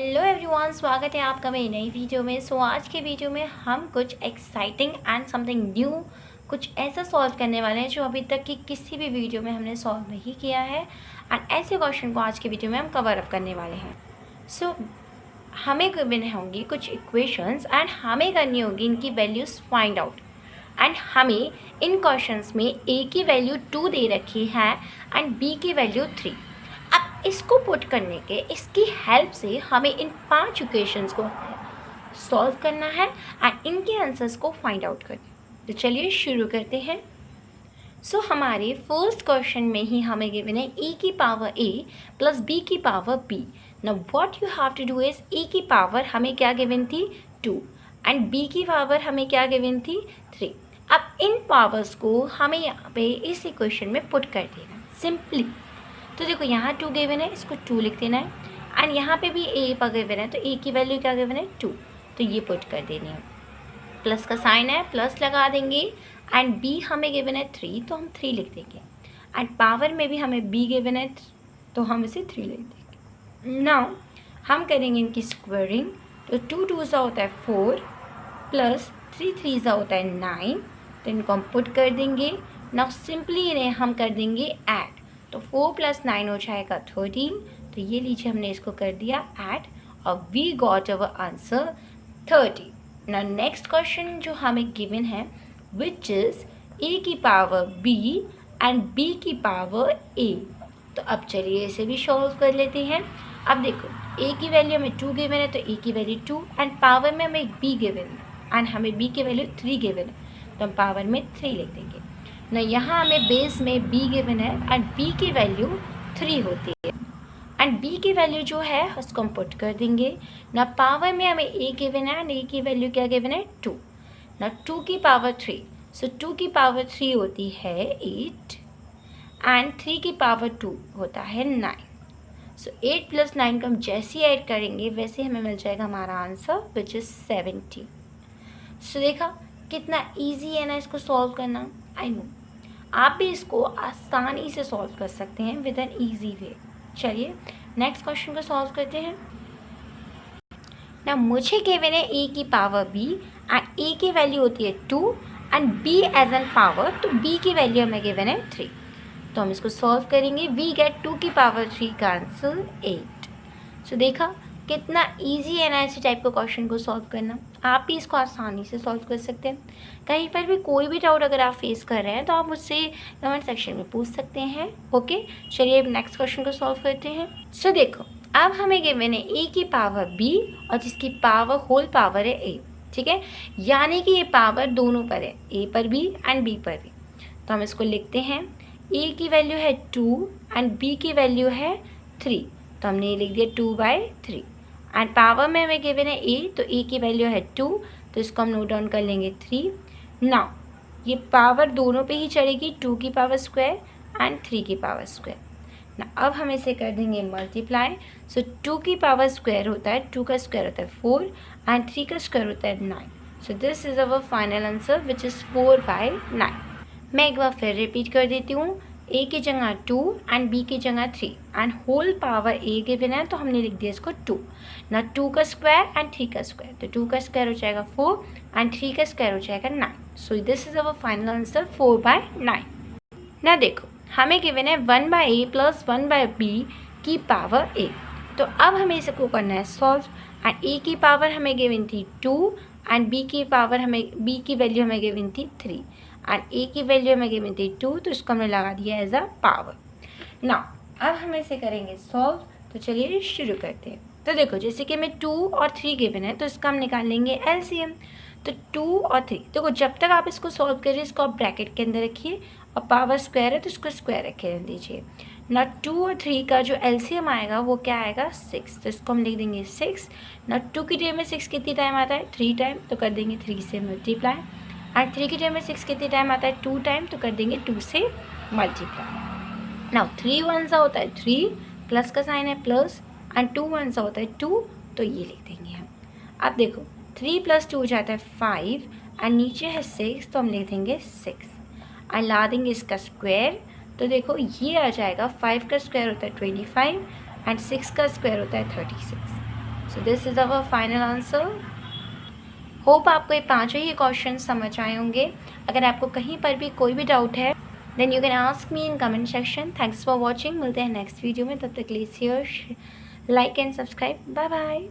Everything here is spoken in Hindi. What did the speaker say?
हेलो एवरीवन, स्वागत है आपका मेरी नई वीडियो में। आज के वीडियो में हम कुछ एक्साइटिंग एंड समथिंग न्यू कुछ ऐसा सॉल्व करने वाले हैं जो अभी तक की किसी भी वीडियो में हमने सॉल्व नहीं किया है। एंड ऐसे क्वेश्चन को आज के वीडियो में हम कवर अप करने वाले हैं। हमें गिवन होंगी कुछ इक्वेशंस एंड हमें करनी होगी इनकी वैल्यूज़ फाइंड आउट। एंड हमें इन क्वेश्चंस में ए की वैल्यू 2 दे रखी है एंड बी की वैल्यू 3। अब इसको पुट करने के इसकी हेल्प से हमें इन 5 इक्वेशंस को सॉल्व करना है एंड इनके आंसर्स को फाइंड आउट करना है। तो चलिए शुरू करते हैं। हमारे फर्स्ट क्वेश्चन में ही हमें गिवन है ए की पावर ए प्लस बी की power B. Now what you have to do is A की पावर हमें क्या गिवन थी 2 एंड बी की पावर हमें क्या गिवन थी 3। अब इन पावर्स को हमें यहाँ पे इस इक्वेशन में पुट कर देना सिंपली। तो देखो यहाँ 2 गिवन है, इसको 2 लिख देना है एंड यहाँ पे भी ए पर गिवन है तो ए की वैल्यू क्या गिवन है 2, तो ये पुट कर देनी है। प्लस का साइन है, प्लस लगा देंगे एंड बी हमें गिवन है 3 तो हम 3 लिख देंगे एंड पावर में भी हमें बी गिवन है तो हम इसे 3 लिख देंगे। नाउ हम करेंगे इनकी स्क्वायरिंग। तो 2 2 सा होता है 4 प्लस 3 3 सा होता है 9, तो इनको हम पुट कर देंगे। नाउ सिंपली इन्हें हम कर देंगे ऐड, तो 4 + 9 हो जाएगा 13। तो ये लीजिए हमने इसको कर दिया ऐड और वी गॉट अवर आंसर 30। ना नेक्स्ट क्वेश्चन जो हमें गिवन है विच इज़ ए की पावर बी एंड बी की पावर ए। तो अब चलिए इसे भी सॉल्व कर लेते हैं। अब देखो ए की वैल्यू हमें 2 गिवन है तो ए की वैल्यू 2 एंड पावर में हमें बी गिवन है एंड हमें बी की वैल्यू 3 गिवन है तो हम पावर में 3 लिख देंगे ना। यहाँ हमें बेस में b गिवन है एंड b की वैल्यू 3 होती है एंड b की वैल्यू जो है उसको हम पुट कर देंगे ना। पावर में हमें a गिवन है एंड a की वैल्यू क्या गिवन है 2 ना। 2 की पावर 3, सो 2 की पावर 3 होती है 8 एंड 3 की पावर 2 होता है 9। सो 8 + 9 को हम जैसे ही ऐड करेंगे वैसे हमें मिल जाएगा हमारा आंसर विच इज़ 70। सो देखा कितना ईजी है ना इसको सॉल्व करना। आई नो आप भी इसको आसानी से सॉल्व कर सकते हैं विद एन ईजी वे। चलिए नेक्स्ट क्वेश्चन को सॉल्व करते हैं ना। मुझे गिवन है ए की पावर बी एंड ए की वैल्यू होती है 2 and B as n power, तो बी की वैल्यू हमें गिवन है 3। तो हम इसको सॉल्व करेंगे। वी गेट 2 की पावर 3 का आंसर 8। सो देखा कितना इजी है ना ऐसे टाइप का क्वेश्चन को सॉल्व करना। आप भी इसको आसानी से सॉल्व कर सकते हैं। कहीं पर भी कोई भी डाउट अगर आप फेस कर रहे हैं तो आप मुझसे कमेंट सेक्शन में पूछ सकते हैं। ओके चलिए नेक्स्ट क्वेश्चन को सॉल्व करते हैं। सो देखो अब हमें गिवन है ए की पावर बी और जिसकी पावर होल पावर है ए, ठीक है, यानी कि ये पावर दोनों पर है, ए पर भी एंड बी पर भी। तो हम इसको लिखते हैं ए की वैल्यू है 2 एंड बी की वैल्यू है 3, तो हमने ये लिख दिया 2/3 एंड पावर में हमें गिवन है ए, तो ए की वैल्यू है 2 तो इसको हम नोट डाउन कर लेंगे 3। नाउ ये पावर दोनों पे ही चढ़ेगी, 2 की पावर स्क्वायर एंड 3 की पावर स्क्वायर ना। अब हम इसे कर देंगे मल्टीप्लाई। सो 2 की पावर स्क्वायर होता है, 2 का स्क्वायर होता है 4 एंड 3 का स्क्वायर होता है 9। So this is our final answer which is 4/9। मैं एक बार फिर रिपीट कर देती हूँ। ए की जगह 2 एंड बी की जगह 3 and whole power A given है तो हमने लिख दिया इसको 2 ना। 2 का स्क्वायर एंड 3 का स्क्वायर, तो 2 का स्क्वायर हो जाएगा 4 एंड 3 का स्क्वायर हो जाएगा 9। So this is our final answer 4/9 ना। देखो हमें गिवन है 1/a प्लस 1/b की पावर a। तो अब हमें इसको करना है सॉल्व एंड a की पावर हमें गिवन थी 2 एंड b की पावर हमें b की वैल्यू हमें गिवन थी 3 एंड a की वैल्यू हमें गिवन थी 2, तो इसको हमने लगा दिया एज अ पावर। नाउ अब हम इसे करेंगे सॉल्व। तो चलिए शुरू करते हैं। तो देखो जैसे कि हमें 2 और 3 गिवन है तो इसका हम निकाल लेंगे एलसीएम। तो 2 और 3, देखो जब तक आप इसको सॉल्व करिए इसको आप ब्रैकेट के अंदर रखिए और पावर स्क्वायर है तो इसको स्क्वायर रखे रहने दीजिए ना। 2 और 3 का जो एलसीएम आएगा वो क्या आएगा 6, तो इसको हम लिख देंगे 6 ना। 2 की टर्म में 6 कितनी टाइम आता है 3 टाइम, तो कर देंगे 3 से मल्टीप्लाई एंड 3 की टर्म में 6 कितनी टाइम आता है 2 टाइम, तो कर देंगे 2 से मल्टीप्लाई। नाउ 3 1 सा होता है 3, प्लस का साइन है प्लस एंड 2 1 सा होता है 2, तो ये लिख देंगे हम। अब देखो 3 + 2 हो जाता है 5 एंड नीचे है 6, तो हम लिख देंगे 6 एंड ला देंगे इसका स्क्वायर। तो देखो ये आ जाएगा 5 का स्क्वायर होता है 25 एंड 6 का स्क्वायर होता है 36 so this is our final answer. Hope आपको ये पाँचों ही क्वेश्चन समझ आए होंगे। अगर आपको कहीं पर भी कोई भी डाउट है then you can ask me in comment section. Thanks for watching. मिलते हैं नेक्स्ट वीडियो में, तब तक के लिए share, like and subscribe. Bye bye.